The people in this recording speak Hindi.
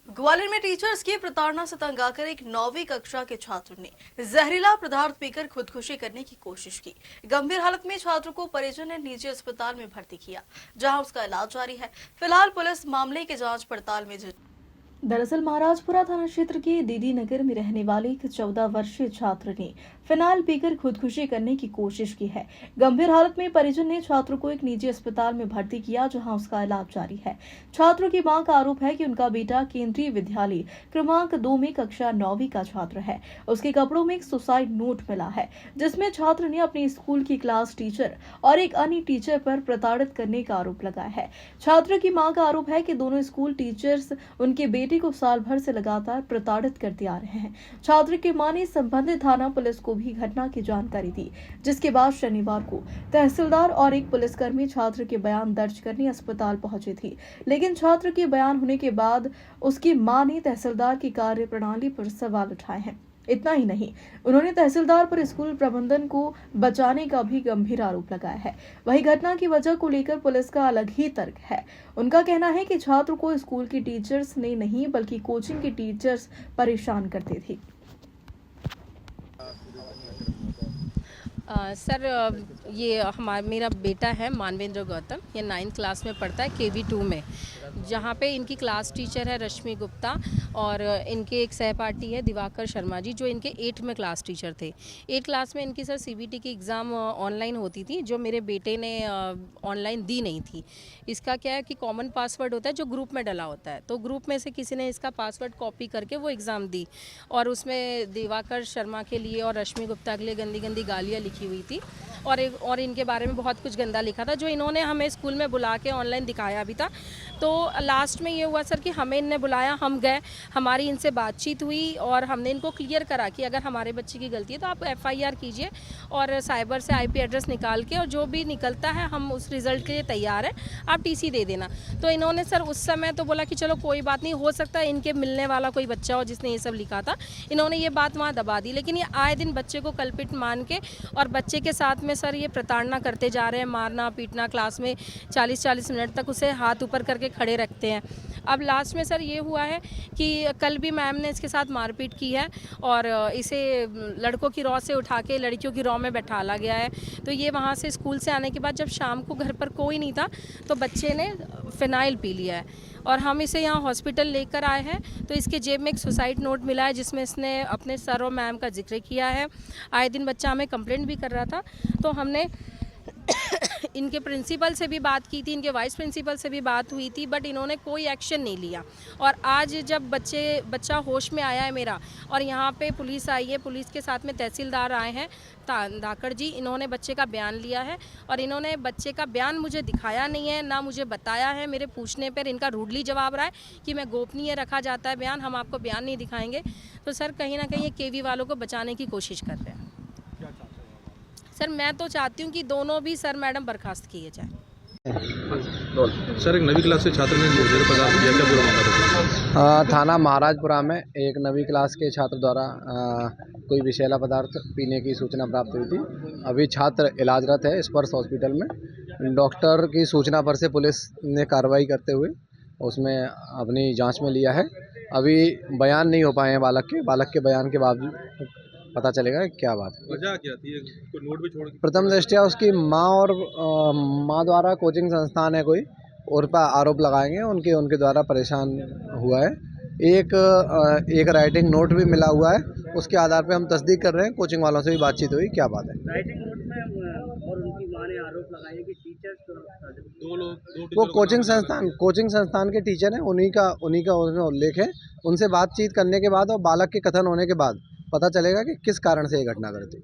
ग्वालियर में टीचर्स की प्रताड़ना से तंग आकर एक 9वीं कक्षा के छात्र ने जहरीला पदार्थ पीकर खुदकुशी करने की कोशिश की। गंभीर हालत में छात्र को परिजन ने निजी अस्पताल में भर्ती किया, जहां उसका इलाज जारी है। फिलहाल पुलिस मामले की जांच पड़ताल में जुटी। दरअसल महाराजपुरा थाना क्षेत्र के दीदी नगर में रहने वाले एक 14 वर्षीय छात्र ने फिनाइल पीकर खुदकुशी करने की कोशिश की है। गंभीर हालत में परिजन ने छात्र को एक निजी अस्पताल में भर्ती किया, जहां उसका इलाज जारी है। छात्र की मां का आरोप है कि उनका बेटा केंद्रीय विद्यालय क्रमांक 2 में कक्षा 9वीं का छात्र है। उसके कपड़ों में एक सुसाइड नोट मिला है, जिसमें छात्र ने अपने स्कूल की क्लास टीचर और एक अन्य टीचर पर प्रताड़ित करने का आरोप लगाया है। छात्र की मां का आरोप है कि दोनों स्कूल टीचर्स उनके बेटे को साल भर से लगातार प्रताड़ित करते आ रहे हैं। छात्र की मां ने संबंधित थाना पुलिस को भी घटना की जानकारी दी, जिसके बाद शनिवार को तहसीलदार और एक पुलिसकर्मी छात्र के बयान दर्ज करने अस्पताल पहुंचे थे। लेकिन छात्र के बयान होने के बाद उसकी मां ने तहसीलदार की कार्यप्रणाली पर सवाल उठाए हैं। इतना ही नहीं, उन्होंने तहसीलदार पर स्कूल प्रबंधन को बचाने का भी गंभीर आरोप लगाया है। वही घटना की वजह को लेकर पुलिस का अलग ही तर्क है। उनका कहना है कि छात्र को स्कूल की टीचर्स ने नहीं बल्कि कोचिंग के टीचर्स परेशान करते थे। सर, ये मेरा बेटा है मानवेंद्र गौतम, ये 9th क्लास में पढ़ता है KV2 में, जहाँ पे इनकी क्लास टीचर है रश्मि गुप्ता और इनके एक सहपाठी है दिवाकर शर्मा जी, जो इनके 8th में क्लास टीचर थे। 8th क्लास में इनकी सर CBT की एग्ज़ाम ऑनलाइन होती थी, जो मेरे बेटे ने ऑनलाइन दी नहीं थी। इसका क्या है कि कॉमन पासवर्ड होता है जो ग्रुप में डला होता है, तो ग्रुप में से किसी ने इसका पासवर्ड कॉपी करके वो एग्ज़ाम दी और उसमें दिवाकर शर्मा के लिए और रश्मि गुप्ता के लिए गंदी गंदी गालियाँ लिखी हुई थी और इनके बारे में बहुत कुछ गंदा लिखा था, जो इन्होंने हमें स्कूल में बुला के ऑनलाइन दिखाया भी था। तो लास्ट में ये हुआ सर कि हमें इनने बुलाया, हम गए, हमारी इनसे बातचीत हुई और हमने इनको क्लियर करा कि अगर हमारे बच्चे की गलती है तो आप FIR कीजिए और साइबर से IP एड्रेस निकाल के, और जो भी निकलता है हम उस रिज़ल्ट के लिए तैयार हैं, आप TC दे देना। तो इन्होंने सर उस समय तो बोला कि चलो कोई बात नहीं, हो सकता है इनके मिलने वाला कोई बच्चा हो जिसने ये सब लिखा था। इन्होंने ये बात वहाँ दबा दी, लेकिन ये आए दिन बच्चे को कल्पित मान के और बच्चे के साथ में सर ये प्रताड़ना करते जा रहे हैं, मारना पीटना, क्लास में 40-40 मिनट तक उसे हाथ ऊपर करके खड़े रखते हैं। अब लास्ट में सर ये हुआ है कि कल भी मैम ने इसके साथ मारपीट की है और इसे लड़कों की रॉ से उठा के लड़कियों की रॉ में बैठाला गया है। तो ये वहाँ से स्कूल से आने के बाद जब शाम को घर पर कोई नहीं था तो बच्चे ने फिनाइल पी लिया है और हम इसे यहाँ हॉस्पिटल लेकर आए हैं। तो इसके जेब में एक सुसाइड नोट मिला है, जिसमें इसने अपने सर और मैम का जिक्र किया है। आए दिन बच्चा हमें कंप्लेंट भी कर रहा था, तो हमने इनके प्रिंसिपल से भी बात की थी, इनके वाइस प्रिंसिपल से भी बात हुई थी, बट इन्होंने कोई एक्शन नहीं लिया। और आज जब बच्चा होश में आया है मेरा और यहाँ पे पुलिस आई है, पुलिस के साथ में तहसीलदार आए हैं धाकड़ जी, इन्होंने बच्चे का बयान लिया है और इन्होंने बच्चे का बयान मुझे दिखाया नहीं है, ना मुझे बताया है। मेरे पूछने पर इनका रूडली जवाब रहा है कि मैं गोपनीय रखा जाता है बयान, हम आपको बयान नहीं दिखाएंगे। तो सर कहीं ना कहीं ये KV वालों को बचाने की कोशिश कर रहे हैं। सर मैं तो चाहती हूँ कि दोनों भी सर मैडम बर्खास्त किए जाए। सर, एक 9वीं क्लास के छात्र ने जहरीला पदार्थ किया, क्या पूरा मामला था? थाना महाराजपुरा में एक 9वीं क्लास के छात्र द्वारा कोई विषैला पदार्थ पीने की सूचना प्राप्त हुई थी। अभी छात्र इलाजरत है स्पर्श हॉस्पिटल में। डॉक्टर की सूचना पर से पुलिस ने कार्रवाई करते हुए उसमें अपनी जांच में लिया है। अभी बयान नहीं हो पाए हैं बालक के बयान के बावजूद पता चलेगा क्या बात है। वजह क्या थी? कोई नोट भी छोड़ के? प्रथम दृष्टया उसकी माँ और माँ द्वारा कोचिंग संस्थान है कोई और पर आरोप लगाएंगे, उनके द्वारा परेशान हुआ है। एक राइटिंग नोट भी मिला हुआ है, उसके आधार पे हम तस्दीक कर रहे हैं। कोचिंग वालों से भी बातचीत हुई, क्या बात है। राइटिंग नोट में और उनकी मां ने आरोप लगाए कि टीचर्स वो कोचिंग संस्थान के टीचर हैं, उन्हीं का उसमें उल्लेख है। उनसे बातचीत करने के बाद और बालक के कथन होने के बाद पता चलेगा कि किस कारण से ये घटना घटी।